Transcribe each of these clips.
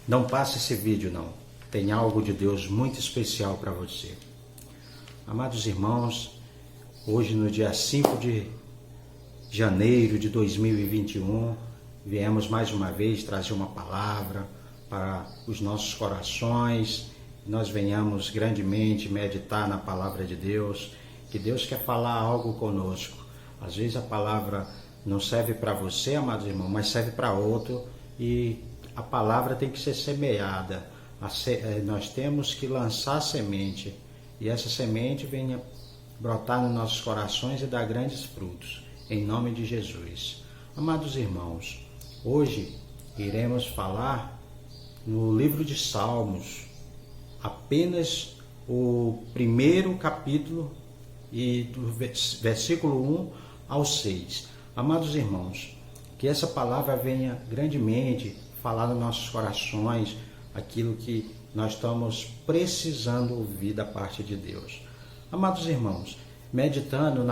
Não passe esse vídeo não, tem algo de Deus muito especial para você. Amados irmãos, hoje no dia 5 de janeiro de 2021, viemos mais uma vez trazer uma palavra para os nossos corações, nós venhamos grandemente meditar na palavra de Deus, que Deus quer falar algo conosco. Às vezes a palavra não serve para você, amados irmãos, mas serve para outro, e a palavra tem que ser semeada. Nós temos que lançar semente, e essa semente venha brotar nos nossos corações e dar grandes frutos, em nome de Jesus. Amados irmãos, hoje iremos falar no livro de Salmos, apenas o primeiro capítulo, e do versículo 1 ao 6. Amados irmãos, que essa palavra venha grandemente falar nos nossos corações aquilo que nós estamos precisando ouvir da parte de Deus. Amados irmãos, meditando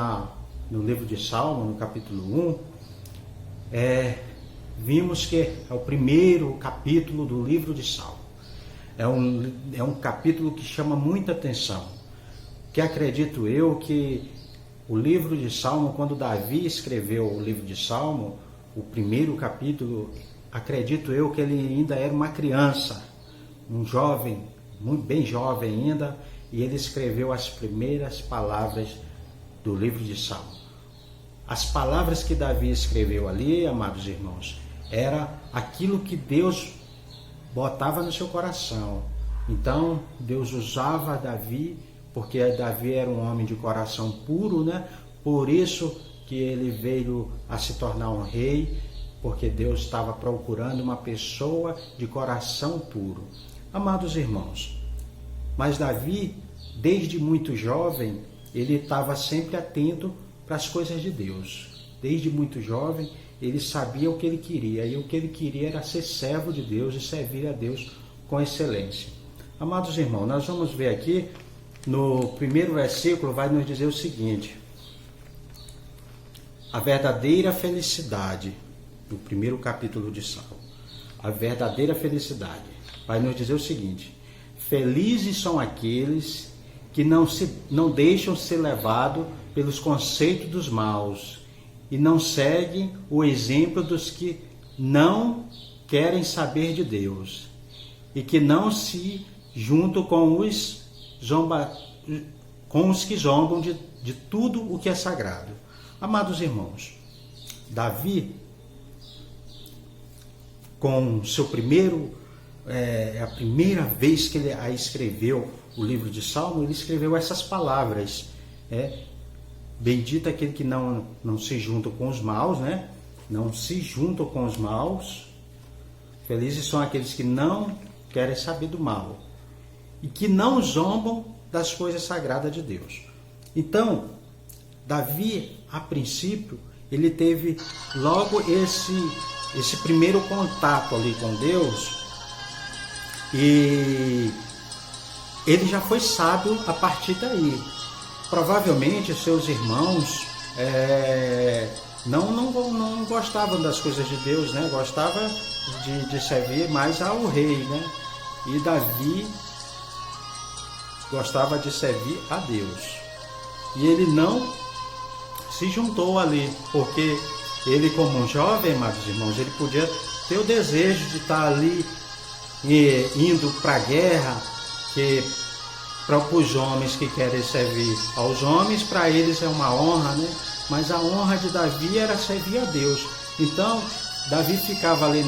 no livro de Salmo, no capítulo 1, vimos que é o primeiro capítulo do livro de Salmo. É um capítulo que chama muita atenção, que acredito eu que o livro de Salmo, quando Davi escreveu o livro de Salmo, o primeiro capítulo, acredito eu que ele ainda era uma criança, um jovem, muito bem jovem ainda, e ele escreveu as primeiras palavras do livro de Salmo. As palavras que Davi escreveu ali, amados irmãos, era aquilo que Deus botava no seu coração. Então, Deus usava Davi, porque Davi era um homem de coração puro, né? Por isso que ele veio a se tornar um rei, porque Deus estava procurando uma pessoa de coração puro. Amados irmãos, mas Davi, desde muito jovem, ele estava sempre atento para as coisas de Deus. Desde muito jovem, ele sabia o que ele queria, e o que ele queria era ser servo de Deus e servir a Deus com excelência. Amados irmãos, nós vamos ver aqui, no primeiro versículo, vai nos dizer o seguinte: a verdadeira felicidade, no primeiro capítulo de Salmo, a verdadeira felicidade, vai nos dizer o seguinte: felizes são aqueles que não deixam ser levados pelos conceitos dos maus e não seguem o exemplo dos que não querem saber de Deus e que não se juntam com os que zombam de tudo o que é sagrado. Amados irmãos, Davi, com seu a primeira vez que ele escreveu o livro de Salmo, ele escreveu essas palavras: bendito aquele que não se junta com os maus, né? Não se juntam com os maus. Felizes são aqueles que não querem saber do mal e que não zombam das coisas sagradas de Deus. Então, Davi, a princípio, ele teve logo esse primeiro contato ali com Deus, e ele já foi sábio a partir daí. Provavelmente seus irmãos não gostavam das coisas de Deus, né? Gostavam de servir mais ao rei, né? E Davi gostava de servir a Deus. E ele não se juntou ali, porque ele, como um jovem, amados irmãos, ele podia ter o desejo de estar ali indo para a guerra, que para os homens que querem servir aos homens, para eles é uma honra, né? Mas a honra de Davi era servir a Deus. Então, Davi ficava ali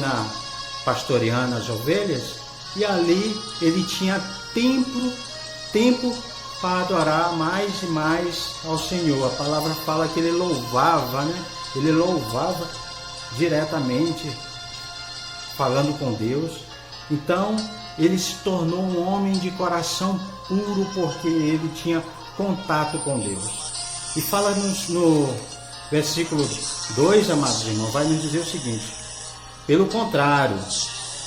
pastoreando as ovelhas, e ali ele tinha tempo para adorar mais e mais ao Senhor. A palavra fala que ele louvava, né? Ele louvava diretamente, falando com Deus. Então, ele se tornou um homem de coração puro, porque ele tinha contato com Deus. E fala no versículo 2, amados irmãos, vai nos dizer o seguinte: pelo contrário,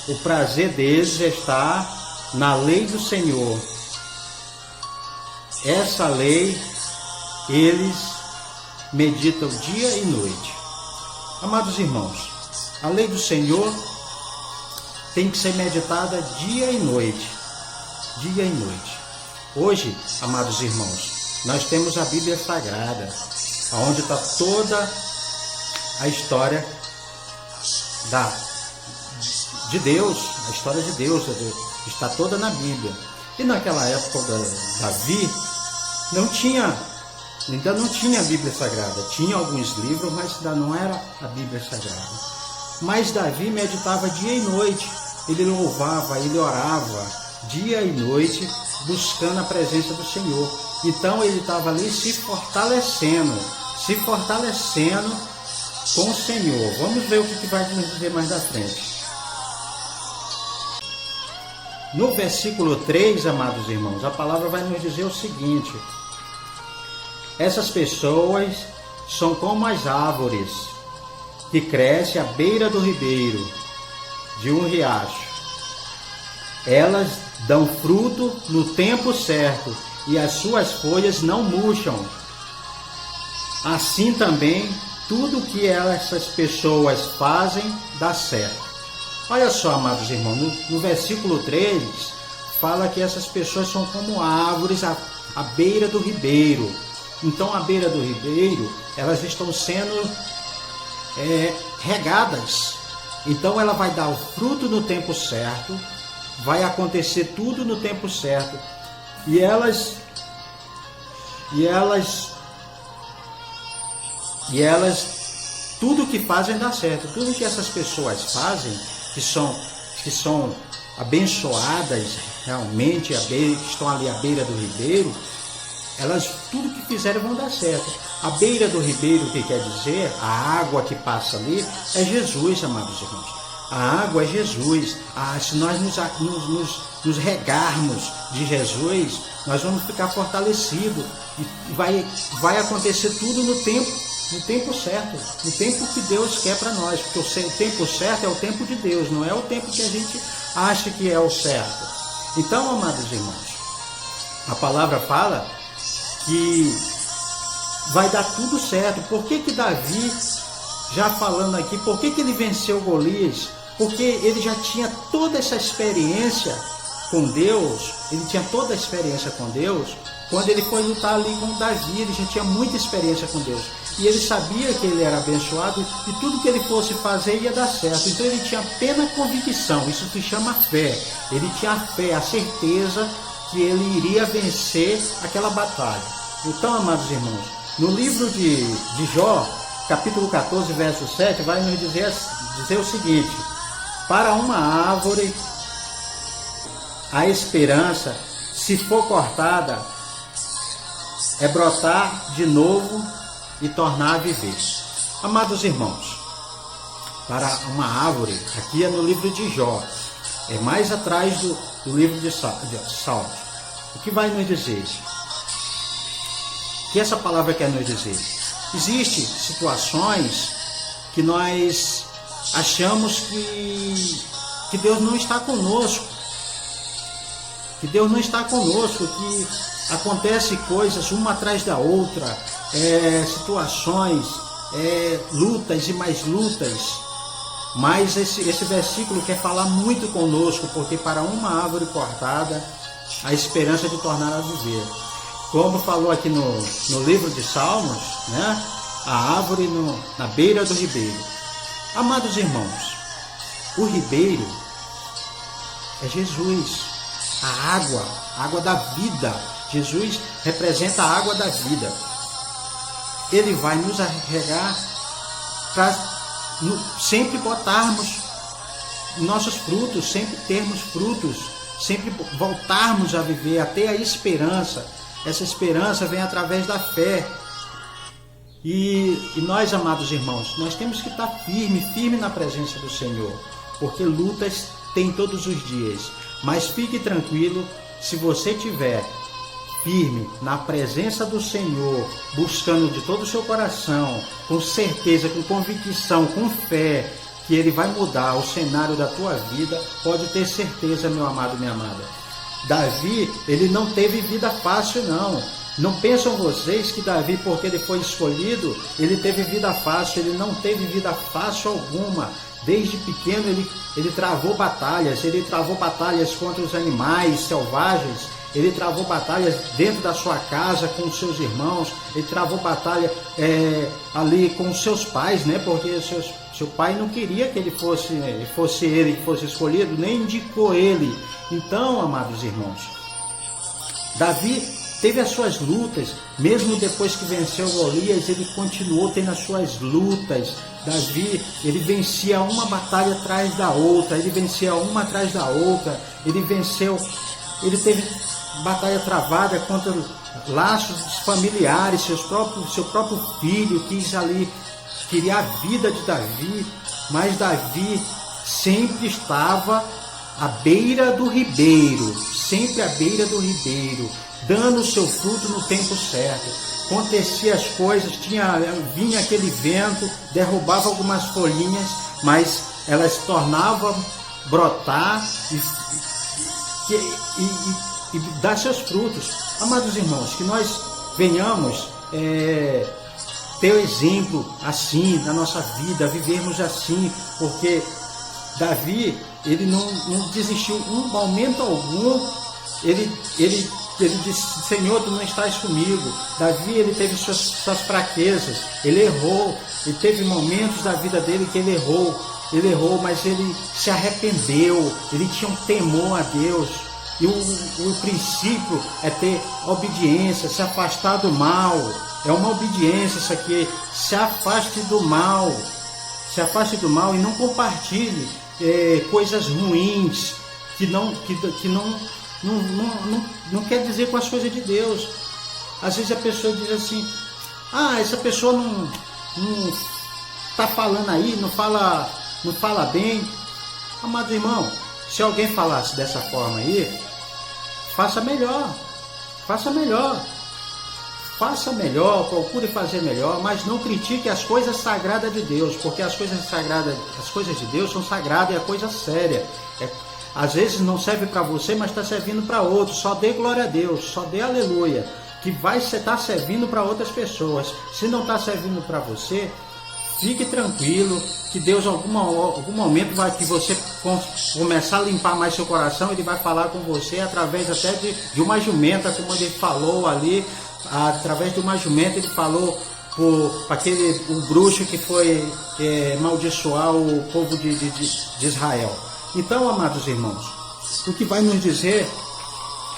o prazer deles está na lei do Senhor. Essa lei eles meditam dia e noite. Amados irmãos, a lei do Senhor tem que ser meditada dia e noite. Dia e noite. Hoje, amados irmãos, nós temos a Bíblia Sagrada, onde está toda a história de Deus, a história de Deus está toda na Bíblia. E naquela época de Davi, ainda não tinha a Bíblia Sagrada. Tinha alguns livros, mas ainda não era a Bíblia Sagrada. Mas Davi meditava dia e noite. Ele louvava, ele orava dia e noite, buscando a presença do Senhor. Então ele estava ali se fortalecendo com o Senhor. Vamos ver o que vai nos dizer mais da frente. No versículo 3, amados irmãos, a palavra vai nos dizer o seguinte: essas pessoas são como as árvores que crescem à beira do ribeiro de um riacho. Elas dão fruto no tempo certo e as suas folhas não murcham. Assim também, tudo que essas pessoas fazem dá certo. Olha só, amados irmãos, no versículo 3, fala que essas pessoas são como árvores à beira do ribeiro. Então, à beira do ribeiro, elas estão sendo regadas. Então, ela vai dar o fruto no tempo certo, vai acontecer tudo no tempo certo. E elas tudo que fazem dá certo. Tudo que essas pessoas fazem, que são abençoadas realmente, que estão ali à beira do ribeiro, elas tudo que fizerem vão dar certo. A beira do ribeiro, o que quer dizer? A água que passa ali é Jesus, amados irmãos. A água é Jesus. Se nós nos regarmos de Jesus, nós vamos ficar fortalecidos e vai acontecer tudo no tempo certo, no tempo que Deus quer para nós, porque o tempo certo é o tempo de Deus, não é o tempo que a gente acha que é o certo. Então, amados irmãos, a palavra fala que vai dar tudo certo. Por que Davi, já falando aqui, por que ele venceu Golias? Porque ele já tinha toda essa experiência com Deus, quando ele foi lutar ali com Davi, ele já tinha muita experiência com Deus. E ele sabia que ele era abençoado e tudo que ele fosse fazer ia dar certo. Então ele tinha plena convicção, isso se chama fé. Ele tinha a fé, a certeza que ele iria vencer aquela batalha. Então, amados irmãos, no livro de Jó, capítulo 14, verso 7, vai nos dizer o seguinte: para uma árvore, a esperança, se for cortada, é brotar de novo e tornar a viver. Amados irmãos, para uma árvore, aqui é no livro de Jó, é mais atrás do livro de Salmos. O que vai nos dizer? O que essa palavra quer nos dizer? Existem situações que nós achamos que Deus não está conosco, que acontece coisas uma atrás da outra, situações, lutas e mais lutas. Mas esse versículo quer falar muito conosco, porque para uma árvore cortada, a esperança de tornar a viver. Como falou aqui no livro de Salmos, né? A árvore na beira do ribeiro. Amados irmãos, o ribeiro é Jesus, a água da vida. Jesus representa a água da vida. Ele vai nos regar para sempre botarmos nossos frutos, sempre termos frutos, sempre voltarmos a viver, a ter a esperança. Essa esperança vem através da fé. E nós, amados irmãos, nós temos que estar firme na presença do Senhor, porque lutas tem todos os dias. Mas fique tranquilo, se você tiver firme na presença do Senhor, buscando de todo o seu coração, com certeza, com convicção, com fé, que Ele vai mudar o cenário da tua vida, pode ter certeza, meu amado, minha amada. Davi, ele não teve vida fácil, não. Não pensam vocês que Davi, porque ele foi escolhido, ele teve vida fácil. Ele não teve vida fácil alguma. Desde pequeno ele travou batalhas contra os animais selvagens, ele travou batalhas dentro da sua casa com os seus irmãos, ele travou batalha ali com os seus pais, né? Porque seu pai não queria que ele fosse ele que fosse escolhido, nem indicou ele. Então, amados irmãos, Davi teve as suas lutas, mesmo depois que venceu Golias, ele continuou tendo as suas lutas. Davi, ele vencia uma batalha atrás da outra, ele teve batalha travada contra laços familiares, seu próprio filho queria a vida de Davi, mas Davi sempre estava à beira do ribeiro, dando o seu fruto no tempo certo. Acontecia as coisas, vinha aquele vento, derrubava algumas folhinhas, mas elas se tornavam brotar e dar seus frutos. Amados irmãos, que nós venhamos ter o exemplo assim na nossa vida, vivermos assim, porque Davi, ele não desistiu um momento algum. Ele disse: Senhor, tu não estás comigo. Davi, ele teve suas fraquezas, ele errou, e teve momentos da vida dele que ele errou, mas ele se arrependeu, ele tinha um temor a Deus. E o princípio é ter obediência, se afastar do mal. É uma obediência isso aqui. Se afaste do mal e não compartilhe coisas ruins que não quer dizer com as coisas de Deus. Às vezes a pessoa diz assim: essa pessoa não está falando aí, não fala bem. Amado irmão, se alguém falasse dessa forma aí, faça melhor, procure fazer melhor, mas não critique as coisas sagradas de Deus, porque as coisas de Deus são sagradas, é coisa séria. Às vezes não serve para você, mas está servindo para outros. Só dê glória a Deus, só dê aleluia, que vai estar servindo para outras pessoas. Se não está servindo para você, fique tranquilo, que Deus em algum momento que você começar a limpar mais seu coração, Ele vai falar com você através até de uma jumenta, como Ele falou ali. Através de uma jumenta Ele falou para o bruxo que foi amaldiçoar o povo de Israel. Então, amados irmãos, o que vai nos dizer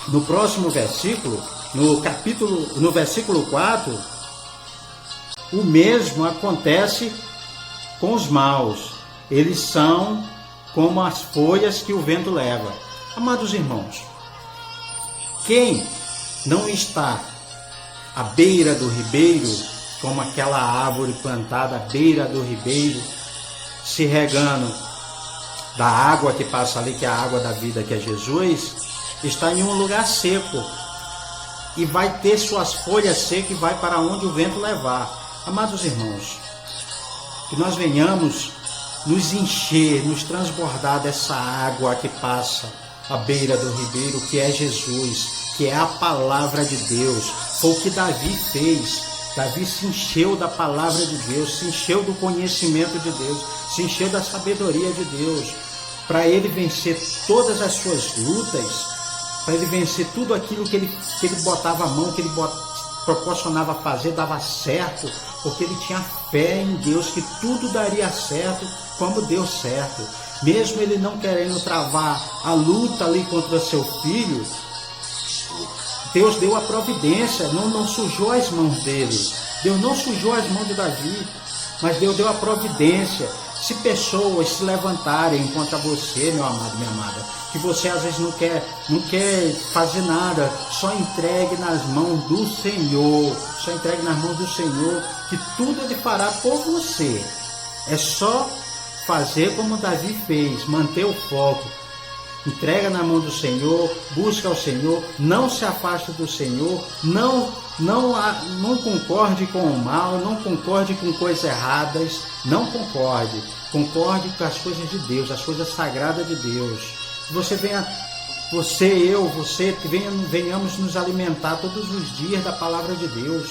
no próximo versículo, no versículo 4, o mesmo acontece com os maus. Eles são como as folhas que o vento leva. Amados irmãos, quem não está à beira do ribeiro, como aquela árvore plantada à beira do ribeiro, se regando da água que passa ali, que é a água da vida, que é Jesus, está em um lugar seco e vai ter suas folhas secas e vai para onde o vento levar. Amados irmãos, que nós venhamos nos encher, nos transbordar dessa água que passa à beira do ribeiro, que é Jesus, que é a palavra de Deus. Foi o que Davi fez. Davi se encheu da palavra de Deus, se encheu do conhecimento de Deus, se encheu da sabedoria de Deus, para ele vencer todas as suas lutas, para ele vencer tudo aquilo que ele botava a mão, que ele proporcionava fazer, dava certo, porque ele tinha fé em Deus, que tudo daria certo como deu certo. Mesmo ele não querendo travar a luta ali contra seu filho, Deus deu a providência, não sujou as mãos dele. Deus não sujou as mãos de Davi, mas Deus deu a providência. Se pessoas se levantarem contra você, meu amado, minha amada, que você às vezes não quer fazer nada, só entregue nas mãos do Senhor, que tudo Ele fará por você. É só fazer como Davi fez, manter o foco. Entrega na mão do Senhor, busca o Senhor, não se afaste do Senhor, não concorde com o mal, não concorde com coisas erradas, não concorde com as coisas de Deus, as coisas sagradas de Deus. Que venhamos nos alimentar todos os dias da palavra de Deus,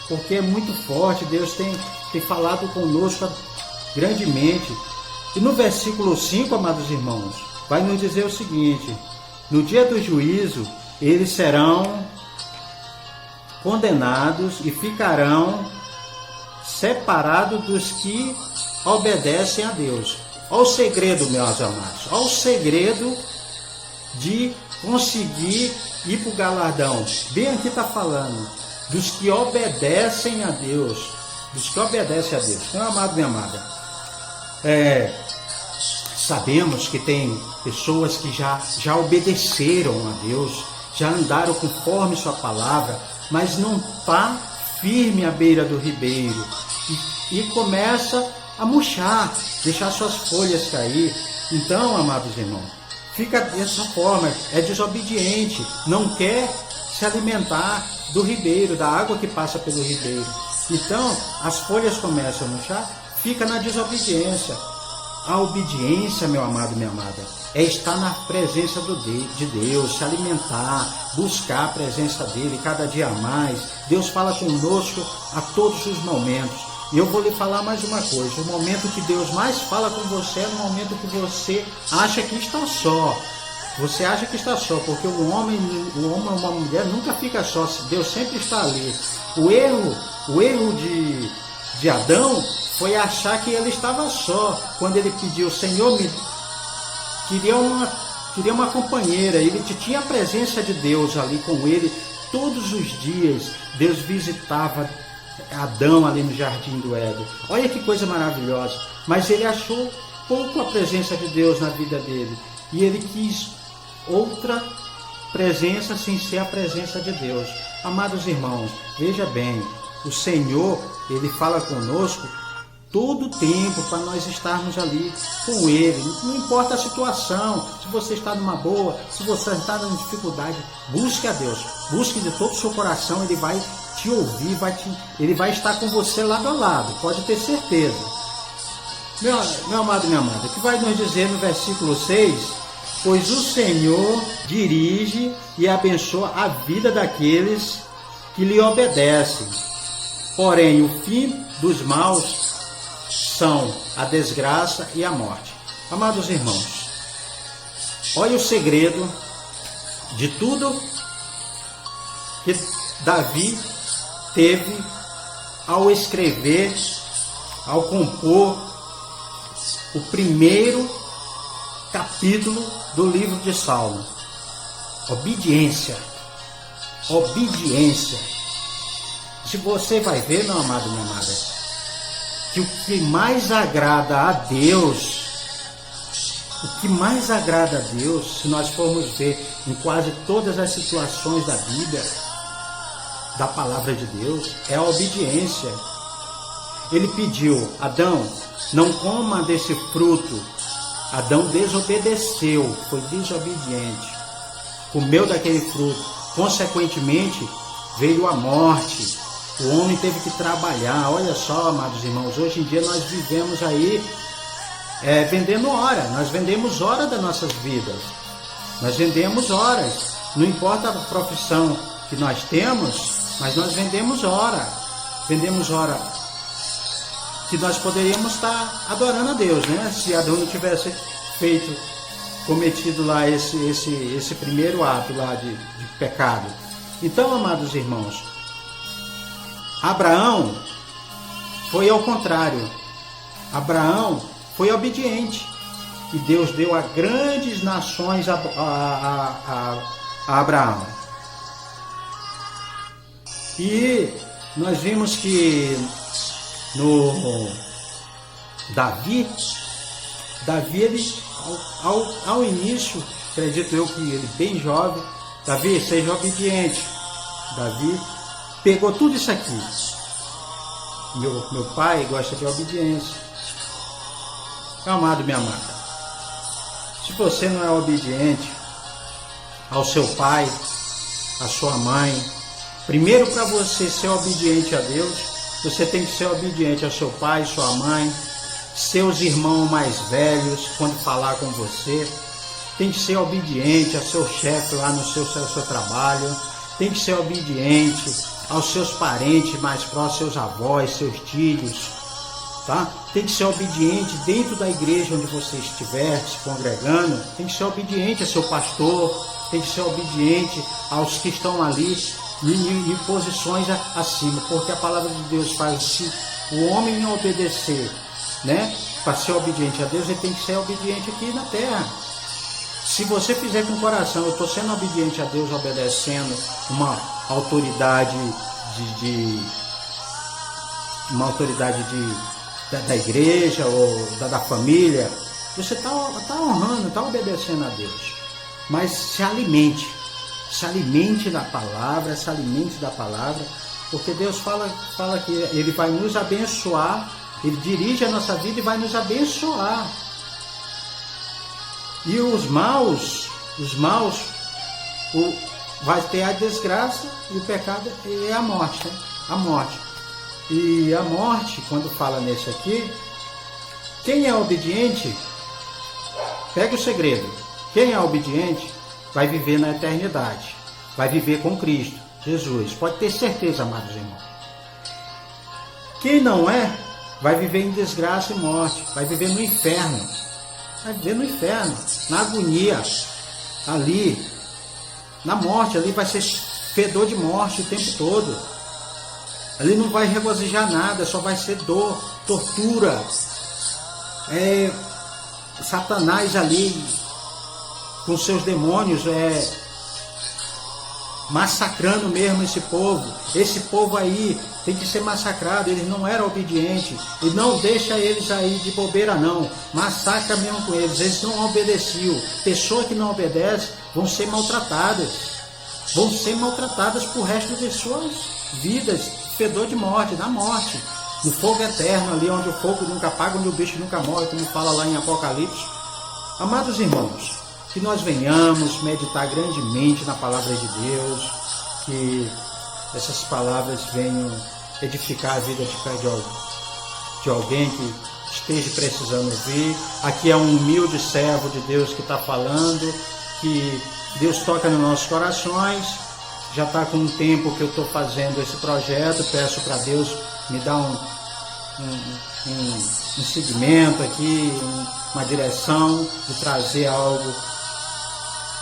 porque é muito forte. Deus tem falado conosco grandemente. E no versículo 5, amados irmãos, vai nos dizer o seguinte: no dia do juízo, eles serão condenados e ficarão separados dos que obedecem a Deus. Olha o segredo, meus amados. Olha o segredo de conseguir ir para o galardão. Bem aqui está falando dos que obedecem a Deus. Dos que obedecem a Deus. Meu amado, minha amada, sabemos que tem pessoas que já obedeceram a Deus, já andaram conforme sua palavra, mas não está firme à beira do ribeiro e começa a murchar, deixar suas folhas cair. Então, amados irmãos, fica dessa forma, é desobediente, não quer se alimentar do ribeiro, da água que passa pelo ribeiro. Então, as folhas começam a murchar, fica na desobediência. A obediência, meu amado, minha amada, é estar na presença de Deus, se alimentar, buscar a presença dele cada dia mais. Deus fala conosco a todos os momentos. E eu vou lhe falar mais uma coisa: o momento que Deus mais fala com você é no momento que você acha que está só. Você acha que está só, porque um homem ou uma mulher nunca fica só, Deus sempre está ali. O erro de Adão foi achar que ele estava só. Quando ele pediu: Senhor, queria uma companheira. Ele tinha a presença de Deus ali com ele todos os dias. Deus visitava Adão ali no jardim do Éden. Olha que coisa maravilhosa. Mas ele achou pouco a presença de Deus na vida dele, e ele quis outra presença sem ser a presença de Deus. Amados irmãos, veja bem, o Senhor, ele fala conosco todo o tempo para nós estarmos ali com ele. Não importa a situação, se você está numa boa, se você está numa dificuldade, busque a Deus, busque de todo o seu coração. Ele vai te ouvir, ele vai estar com você lado a lado, pode ter certeza. Meu amado, minha amada, que vai nos dizer no versículo 6: pois o Senhor dirige e abençoa a vida daqueles que lhe obedecem, porém o fim dos maus são a desgraça e a morte. Amados irmãos, olha o segredo de tudo que Davi teve ao escrever, ao compor o primeiro capítulo do livro de Salmos. Obediência. Obediência. Se você vai ver, meu amado, minha amada, que o que mais agrada a Deus, se nós formos ver em quase todas as situações da Bíblia, da palavra de Deus, é a obediência. Ele pediu: Adão, não coma desse fruto. Adão desobedeceu, foi desobediente, comeu daquele fruto, consequentemente veio a morte. O homem teve que trabalhar. Olha só, amados irmãos, hoje em dia nós vivemos aí vendendo hora. Nós vendemos hora das nossas vidas. Nós vendemos horas. Não importa a profissão que nós temos, mas nós vendemos hora. Vendemos hora que nós poderíamos estar adorando a Deus, né? Se Adão não tivesse cometido lá esse primeiro ato lá de pecado. Então, amados irmãos, Abraão foi ao contrário. Abraão foi obediente. E Deus deu a grandes nações a Abraão. E nós vimos que no Davi, ele, ao início, acredito eu que ele bem jovem, Davi, seja obediente. Davi pegou tudo isso aqui. Meu pai gosta de obediência. Meu amado, minha amada, se você não é obediente ao seu pai, à sua mãe, primeiro, para você ser obediente a Deus, você tem que ser obediente ao seu pai, sua mãe, seus irmãos mais velhos, quando falar com você. Tem que ser obediente ao seu chefe lá no seu trabalho. Tem que ser obediente aos seus parentes mais próximos, seus avós, seus tios. tá? Tem que ser obediente dentro da igreja onde você estiver se congregando, tem que ser obediente a seu pastor, tem que ser obediente aos que estão ali em posições acima, porque a palavra de Deus faz, se o homem não obedecer, né, para ser obediente a Deus, ele tem que ser obediente aqui na terra. Se você fizer com o coração, eu estou sendo obediente a Deus, obedecendo uma autoridade da igreja ou da família, você está honrando, está obedecendo a Deus. Mas se alimente da palavra, porque Deus fala que Ele vai nos abençoar, Ele dirige a nossa vida e vai nos abençoar. E os maus, vai ter a desgraça e o pecado é a morte, né? A morte. E a morte, quando fala nesse aqui, quem é obediente, pega o segredo. Quem é obediente vai viver na eternidade, vai viver com Cristo, Jesus. Pode ter certeza, amados irmãos. Quem não é, vai viver em desgraça e morte, vai viver no inferno. Vai viver no inferno, na agonia, ali, na morte, ali vai ser fedor de morte o tempo todo. Ali não vai regozijar nada, só vai ser dor, tortura. Satanás ali, com seus demônios, massacrando mesmo esse povo. Esse povo aí tem que ser massacrado, eles não eram obedientes. E não deixa eles aí de bobeira não, massacra mesmo com eles. Eles não obedeciam. Pessoas que não obedecem vão ser maltratadas por resto de suas vidas, fedor de morte, na morte, no fogo eterno ali, onde o fogo nunca apaga, onde o bicho nunca morre, como fala lá em Apocalipse. Amados irmãos, que nós venhamos meditar grandemente na palavra de Deus, que essas palavras venham edificar a vida de alguém que esteja precisando ouvir. Aqui é um humilde servo de Deus que está falando, que Deus toca nos nossos corações. Já está com um tempo que eu estou fazendo esse projeto, peço para Deus me dar um segmento aqui, uma direção de trazer algo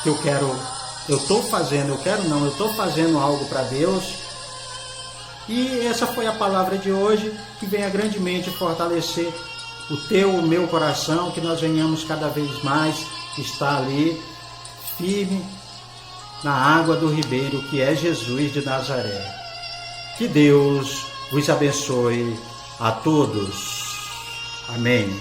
que eu estou fazendo algo para Deus. E essa foi a palavra de hoje, que venha grandemente fortalecer o meu coração, que nós venhamos cada vez mais estar ali, firme, na água do ribeiro, que é Jesus de Nazaré. Que Deus vos abençoe a todos. Amém.